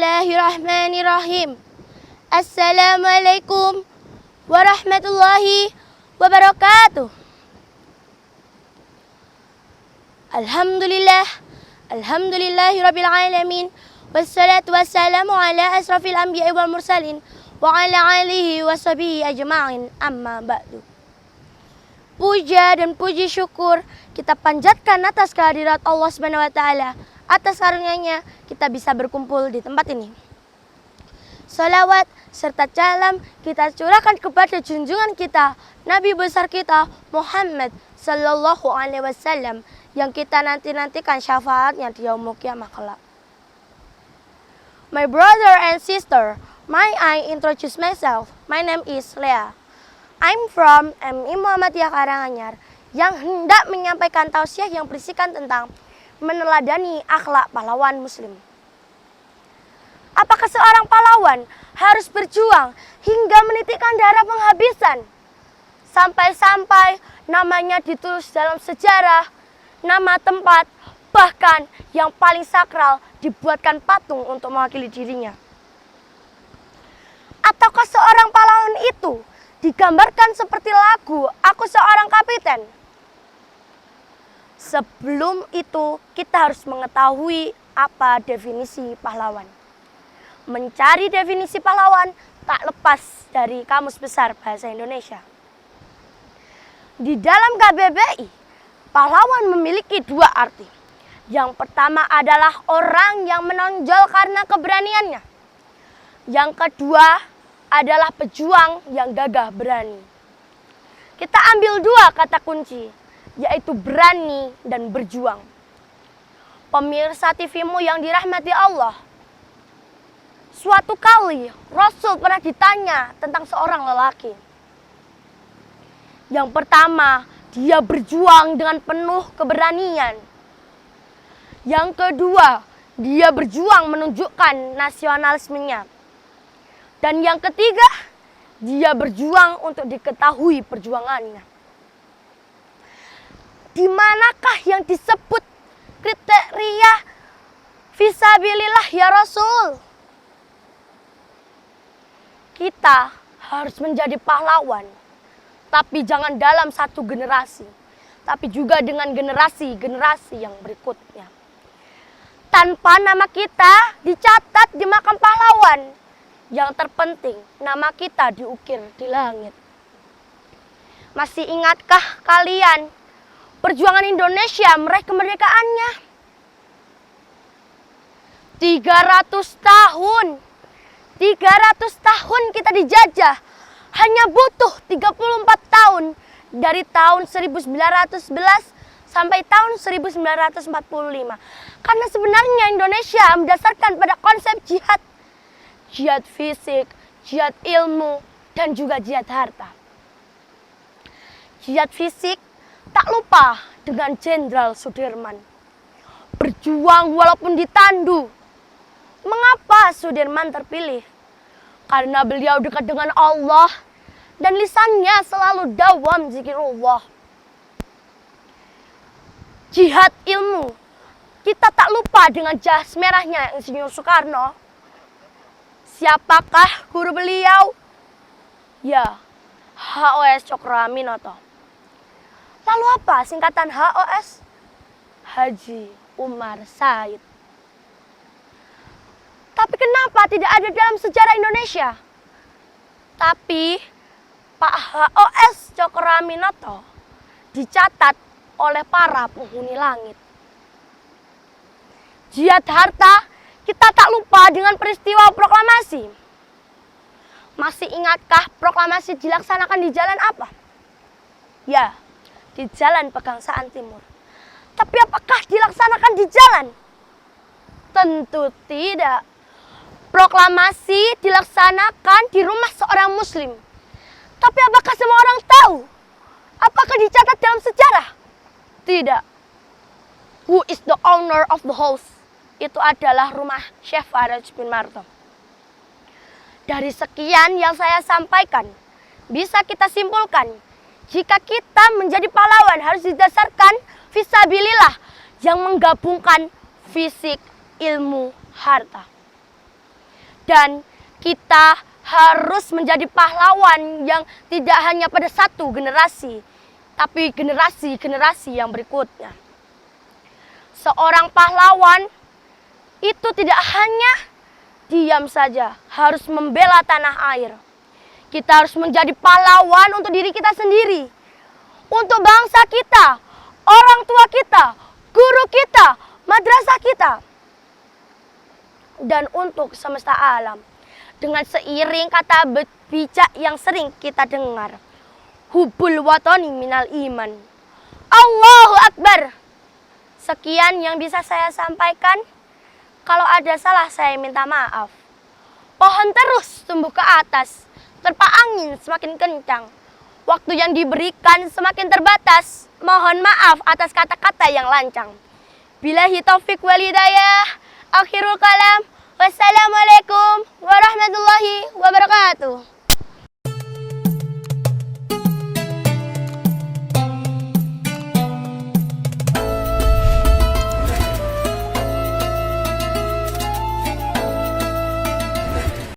Bismillahirrahmanirrahim. Assalamualaikum warahmatullahi wabarakatuh. Alhamdulillahirabbil alamin. Wassalatu wassalamu ala asrafil anbiya'i wal mursalin wa ala alihi washabihi ajma'in. Amma ba'du. Puja dan puji syukur kita panjatkan atas kehadirat Allah Subhanahu wa taala. Atas karunia-Nya kita bisa berkumpul di tempat ini. Salawat serta salam kita curahkan kepada junjungan kita, Nabi besar kita Muhammad sallallahu alaihi wasallam yang kita nantikan syafaatnya di yaumul qiyamah kelak. My brother and sister, may I introduce myself? My name is Lea. I'm from MI Muhammadiyah Karanganyar yang hendak menyampaikan tausiah yang berisikan tentang meneladani akhlak pahlawan muslim. Apakah seorang pahlawan harus berjuang hingga menitikkan darah penghabisan? Sampai-sampai namanya ditulis dalam sejarah, nama tempat, bahkan yang paling sakral dibuatkan patung untuk mewakili dirinya. Ataukah seorang pahlawan itu digambarkan seperti lagu Aku Seorang Kapiten? Sebelum itu, kita harus mengetahui apa definisi pahlawan. Mencari definisi pahlawan tak lepas dari Kamus Besar Bahasa Indonesia. Di dalam KBBI, pahlawan memiliki dua arti. Yang pertama adalah orang yang menonjol karena keberaniannya. Yang kedua adalah pejuang yang gagah berani. Kita ambil dua kata kunci, yaitu berani dan berjuang. Pemirsa TV-mu yang dirahmati Allah, suatu kali Rasul pernah ditanya tentang seorang lelaki. Yang pertama, dia berjuang dengan penuh keberanian. Yang kedua, dia berjuang menunjukkan nasionalismenya. Dan yang ketiga, dia berjuang untuk diketahui perjuangannya. Di manakah yang disebut kriteria fisabilillah ya Rasul? Kita harus menjadi pahlawan, tapi jangan dalam satu generasi, tapi juga dengan generasi-generasi yang berikutnya. Tanpa nama kita dicatat di makam pahlawan, yang terpenting nama kita diukir di langit. Masih ingatkah kalian perjuangan Indonesia meraih kemerdekaannya? 300 tahun. 300 tahun kita dijajah. Hanya butuh 34 tahun dari tahun 1911 sampai tahun 1945. Karena sebenarnya Indonesia mendasarkan pada konsep jihad. Jihad fisik, jihad ilmu, dan juga jihad harta. Jihad fisik tak lupa dengan Jenderal Sudirman. Berjuang walaupun ditandu. Mengapa Sudirman terpilih? Karena beliau dekat dengan Allah dan lisannya selalu dawam zikirullah. Jihad ilmu. Kita tak lupa dengan jas merahnya Insinyur Soekarno. Siapakah guru beliau? Ya, HOS Cokroaminoto. Lalu apa singkatan HOS? Haji Umar Said. Tapi kenapa tidak ada dalam sejarah Indonesia? Tapi Pak HOS Cokroaminoto dicatat oleh para penghuni langit. Jihad harta, kita tak lupa dengan peristiwa proklamasi. Masih ingatkah proklamasi dilaksanakan di jalan apa? Ya, di Jalan Pegangsaan Timur. Tapi apakah dilaksanakan di jalan? Tentu tidak. Proklamasi dilaksanakan di rumah seorang muslim. Tapi apakah semua orang tahu? Apakah dicatat dalam sejarah? Tidak. Who is the owner of the house? Itu adalah rumah Syekh Faraj bin Martom. Dari sekian yang saya sampaikan, bisa kita simpulkan, jika kita menjadi pahlawan harus didasarkan fisabilillah yang menggabungkan fisik, ilmu, harta. Dan kita harus menjadi pahlawan yang tidak hanya pada satu generasi, tapi generasi-generasi yang berikutnya. Seorang pahlawan itu tidak hanya diam saja, harus membela tanah air. Kita harus menjadi pahlawan untuk diri kita sendiri, untuk bangsa kita, orang tua kita, guru kita, madrasah kita, dan untuk semesta alam. Dengan seiring kata bijak yang sering kita dengar, hubbul watani minal iman. Allahu Akbar. Sekian yang bisa saya sampaikan. Kalau ada salah saya minta maaf. Pohon terus tumbuh ke atas, terpa angin semakin kencang. Waktu yang diberikan semakin terbatas. Mohon maaf atas kata-kata yang lancang. Billahi taufik wal hidayah. Akhirul kalam. Wassalamualaikum